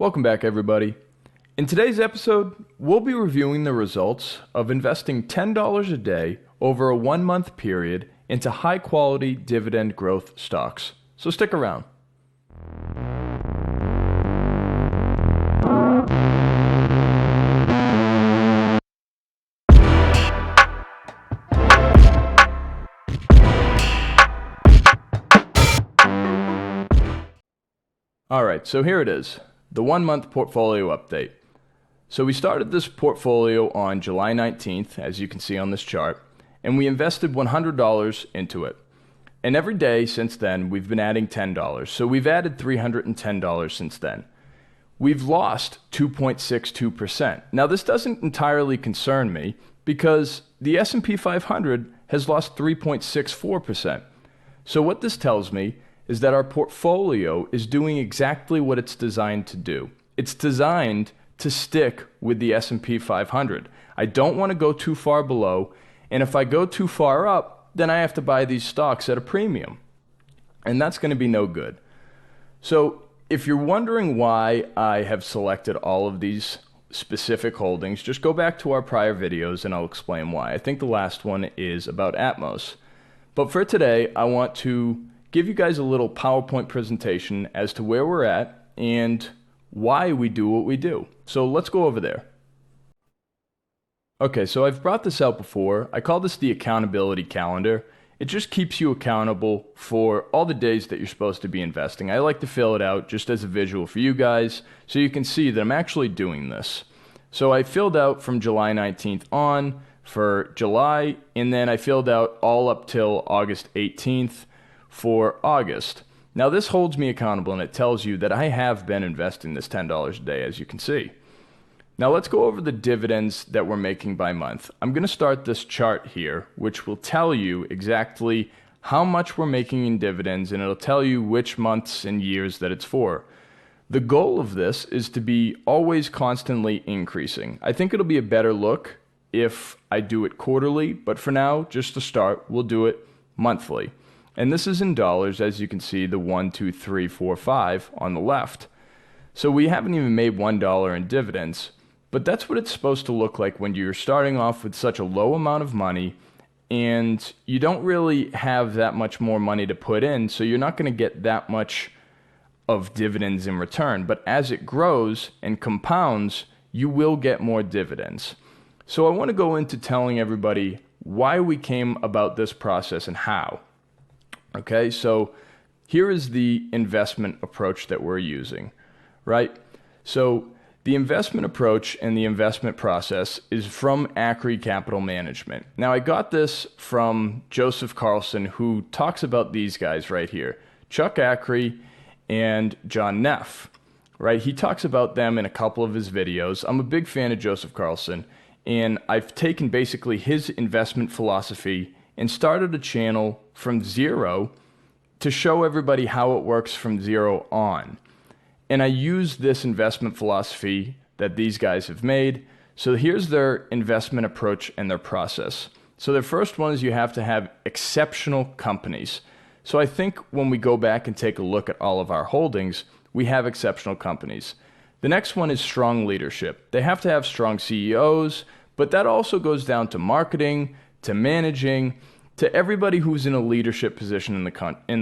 Welcome back, everybody. In today's episode, we'll be reviewing the results of investing $10 a day over a 1-month period into high-quality dividend growth stocks. So stick around. Alright, so here it is, the 1-month portfolio update. So we started this portfolio on July 19th, as you can see on this chart, and we invested $100 into it. And every day since then, we've been adding $10. So we've added $310 since then. We've lost 2.62%. Now this doesn't entirely concern me because the S&P 500 has lost 3.64%. So what this tells me is that our portfolio is doing exactly what it's designed to do. It's designed to stick with the S&P 500. I don't want to go too far below, and if I go too far up, then I have to buy these stocks at a premium. And that's going to be no good. So if you're wondering why I have selected all of these specific holdings, just go back to our prior videos and I'll explain why. I think the last one is about Atmos. But for today, I want to give you guys a little PowerPoint presentation as to where we're at and why we do what we do. So let's go over there. Okay, so I've brought this out before. I call this the accountability calendar. It just keeps you accountable for all the days that you're supposed to be investing. I like to fill it out just as a visual for you guys so you can see that I'm actually doing this. So I filled out from July 19th on for July, and then I filled out all up till August 18th for August. Now this holds me accountable and it tells you that I have been investing this $10 a day, as you can see. Now let's go over the dividends that we're making by month. I'm going to start this chart here, which will tell you exactly how much we're making in dividends, and it'll tell you which months and years that it's for. The goal of this is to be always constantly increasing. I think it'll be a better look if I do it quarterly, but for now, just to start, we'll do it monthly. And this is in dollars, as you can see, the 1, 2, 3, 4, 5 on the left. So we haven't even made $1 in dividends, but that's what it's supposed to look like when you're starting off with such a low amount of money and you don't really have that much more money to put in, so you're not going to get that much of dividends in return. But as it grows and compounds, you will get more dividends. So I want to go into telling everybody why we came about this process and how. Okay, so here is the investment approach that we're using, right? So the investment approach and the investment process is from Acri Capital Management. Now I got this from Joseph Carlson, who talks about these guys right here, Chuck Acri and John Neff, right? He talks about them in a couple of his videos. I'm a big fan of Joseph Carlson, and I've taken basically his investment philosophy and started a channel from zero to show everybody how it works from zero on. And I use this investment philosophy that these guys have made. So here's their investment approach and their process. So the first one is you have to have exceptional companies. So I think when we go back and take a look at all of our holdings, we have exceptional companies. The next one is strong leadership. They have to have strong CEOs, but that also goes down to marketing, to managing, to everybody who's in a leadership position in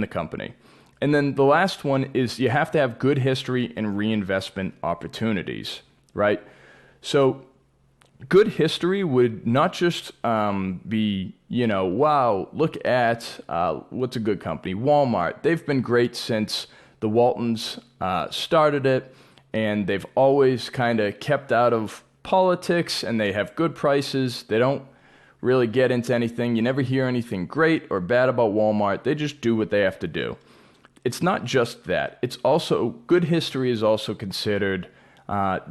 the company. And then the last one is you have to have good history and reinvestment opportunities, right? So good history would not just be, wow, look at what's a good company? Walmart. They've been great since the Waltons started it, and they've always kind of kept out of politics, and they have good prices. They don't really get into anything. You never hear anything great or bad about Walmart. They just do what they have to do. It's not just that. It's also, good history is also considered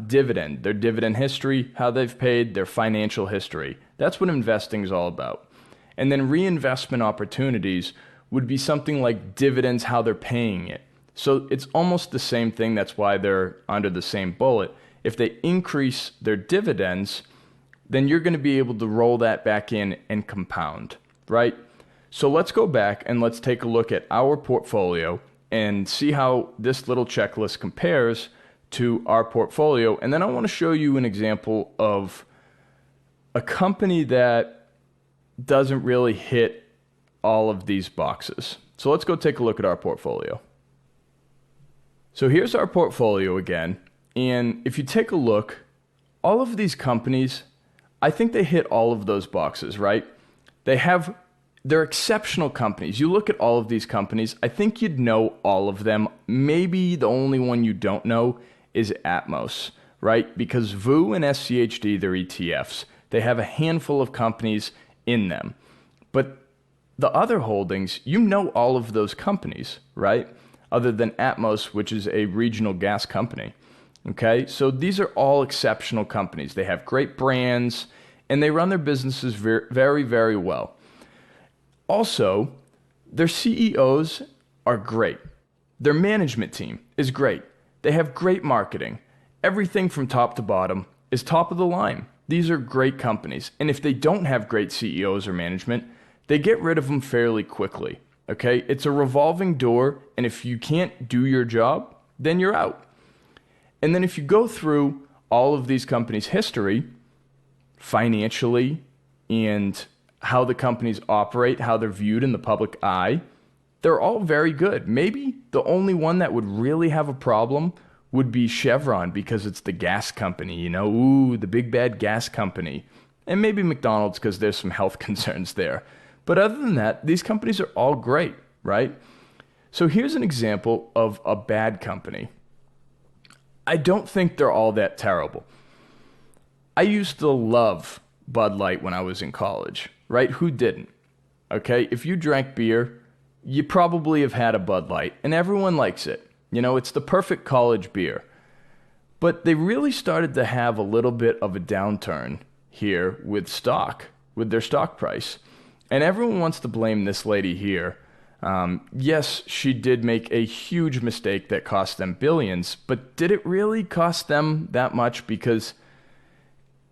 dividend. Their dividend history, how they've paid, their financial history. That's what investing is all about. And then reinvestment opportunities would be something like dividends, how they're paying it. So it's almost the same thing. That's why they're under the same bullet. If they increase their dividends, then you're going to be able to roll that back in and compound, right? So let's go back and let's take a look at our portfolio and see how this little checklist compares to our portfolio. And then I want to show you an example of a company that doesn't really hit all of these boxes. So let's go take a look at our portfolio. So here's our portfolio again. And if you take a look, all of these companies, I think they hit all of those boxes, right? They're exceptional companies. You look at all of these companies, I think you'd know all of them. Maybe the only one you don't know is Atmos, right? Because VU and SCHD, they're ETFs. They have a handful of companies in them. But the other holdings, you know all of those companies, right? Other than Atmos, which is a regional gas company. Okay, so these are all exceptional companies. They have great brands and they run their businesses very, very well. Also, their CEOs are great. Their management team is great. They have great marketing. Everything from top to bottom is top of the line. These are great companies. And if they don't have great CEOs or management, they get rid of them fairly quickly. Okay, it's a revolving door. And if you can't do your job, then you're out. And then if you go through all of these companies' history, financially, and how the companies operate, how they're viewed in the public eye, they're all very good. Maybe the only one that would really have a problem would be Chevron because it's the gas company, ooh, the big bad gas company. And maybe McDonald's because there's some health concerns there. But other than that, these companies are all great, right? So here's an example of a bad company. I don't think they're all that terrible. I used to love Bud Light when I was in college, right? Who didn't? Okay, if you drank beer, you probably have had a Bud Light, and everyone likes it. It's the perfect college beer. But they really started to have a little bit of a downturn here with their stock price. And everyone wants to blame this lady here. Yes, she did make a huge mistake that cost them billions, but did it really cost them that much? Because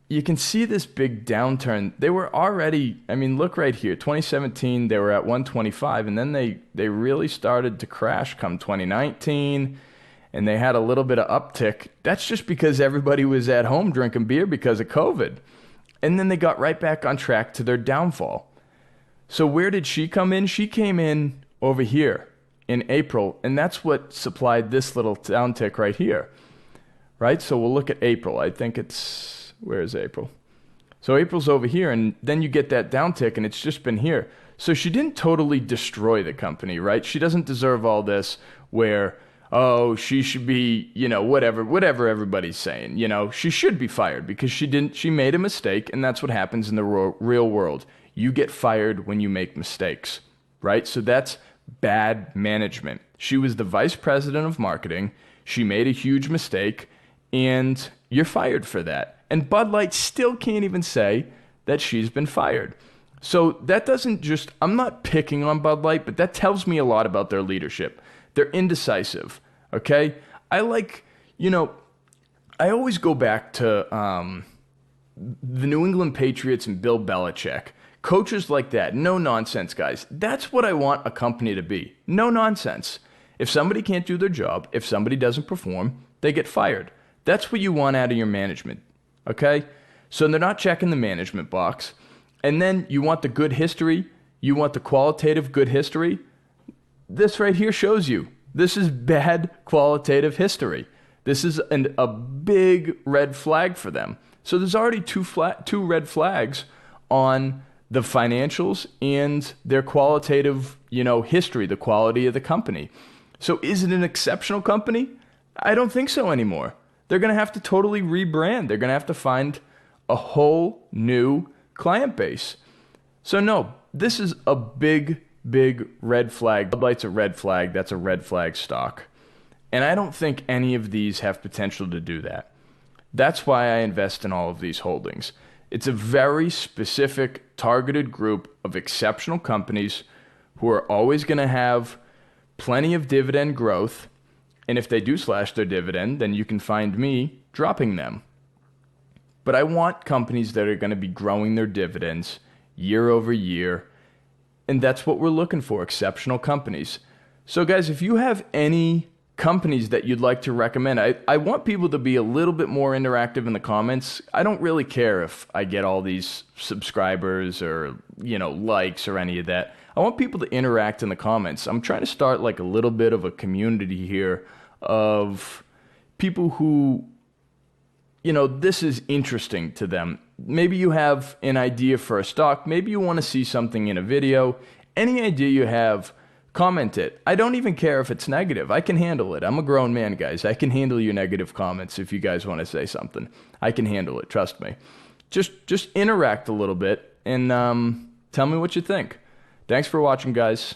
you can see this big downturn. They were already, look right here, 2017, they were at 125, and then they really started to crash come 2019, and they had a little bit of uptick. That's just because everybody was at home drinking beer because of COVID. And then they got right back on track to their downfall. So where did she come in? She came in over here in April, and that's what supplied this little downtick right here, right? So we'll look at April. I think where is April? So April's over here, and then you get that downtick, and it's just been here. So she didn't totally destroy the company, right? She doesn't deserve all this where, oh, she should be, whatever everybody's saying. She should be fired because she made a mistake, and that's what happens in the real world. You get fired when you make mistakes, right? So that's bad management. She was the vice president of marketing. She made a huge mistake, and you're fired for that. And Bud Light still can't even say that she's been fired. So that doesn't just, I'm not picking on Bud Light, but that tells me a lot about their leadership. They're indecisive, okay? I always go back to the New England Patriots and Bill Belichick. Coaches like that, no nonsense guys. That's what I want a company to be. No nonsense. If somebody can't do their job, if somebody doesn't perform, they get fired. That's what you want out of your management, okay? So they're not checking the management box. And then you want the good history. You want the qualitative good history. This right here shows you. This is bad qualitative history. This is a big red flag for them. So there's already two red flags on the financials and their qualitative, history, the quality of the company. So is it an exceptional company? I don't think so anymore. They're going to have to totally rebrand. They're going to have to find a whole new client base. So no, this is a big red flag. Bud Light's a red flag. That's a red flag stock. And I don't think any of these have potential to do that. That's why I invest in all of these holdings. It's a very specific, targeted group of exceptional companies who are always going to have plenty of dividend growth. And if they do slash their dividend, then you can find me dropping them. But I want companies that are going to be growing their dividends year over year. And that's what we're looking for, exceptional companies. So guys, if you have any companies that you'd like to recommend. I want people to be a little bit more interactive in the comments. I don't really care if I get all these subscribers or, likes or any of that. I want people to interact in the comments. I'm trying to start like a little bit of a community here of people who, this is interesting to them. Maybe you have an idea for a stock. Maybe you want to see something in a video. Any idea you have, comment it. I don't even care if it's negative. I can handle it. I'm a grown man, guys. I can handle your negative comments if you guys want to say something. I can handle it. Trust me. Just interact a little bit and tell me what you think. Thanks for watching, guys.